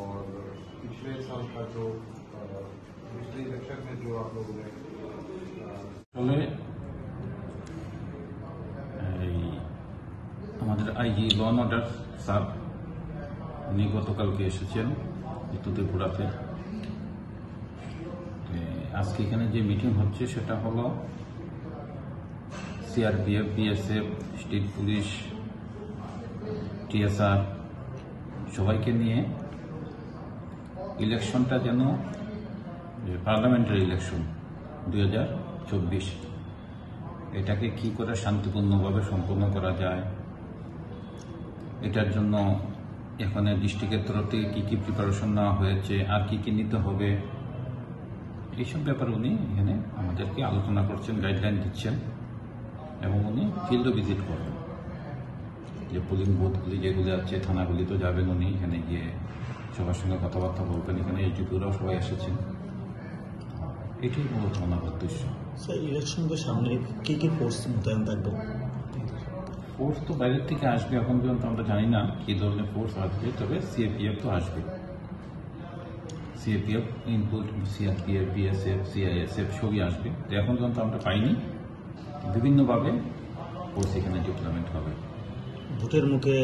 और पिछले साल का जो पिछले इलेक्शन में जो आप लोगों ने আমাদের IG law and order sir উনি গতকালকে এসেছেন ত্রিপুরাতে। আজকে এখানে যে মিটিং হচ্ছে সেটা হলো CRPF, BSF, state police, TSR সবাইকে নিয়ে ইলেকশনটা যেন পার্লামেন্টারি ইলেকশন 2024 এটাকে কি করে শান্তিপূর্ণভাবে সম্পন্ন করা যায়, এটার জন্য এখানে ডিস্ট্রিক্টের তরফ থেকে কি কি প্রিপারেশন নেওয়া হয়েছে, আর কি কি নিতে হবে, এইসব ব্যাপারে উনি এখানে আমাদেরকে আলোচনা করছেন, গাইডলাইন দিচ্ছেন এবং উনি ফিল্ডও ভিজিট করবেন। যে পোলিং বুথগুলি যেগুলি আছে, থানাগুলি তো যাবেন উনি, এখানে গিয়ে সবার সঙ্গে কথাবার্তা বলবেন। এখানে এইচডিপিওরাও সবাই এসেছেন। এটাই মূলত ওনার উদ্দেশ্য। স্যার, ইলেকশনকে সামনে কি কি ফোর্স মোতায়েন থাকবে? ফোর্স তো বাইরের থেকে আসবে, এখন পর্যন্ত আমরা জানি না কি ধরনের ফোর্স আসবে, তবে সিএপিএফ তো আসবে। CAPF input, CRPF, BSF, CISF সবই আসবে। তো এখন পর্যন্ত আমরা পাইনি। বিভিন্নভাবে ফোর্স এখানে ডিপ্লয়মেন্ট হবে। ভোটের মুখে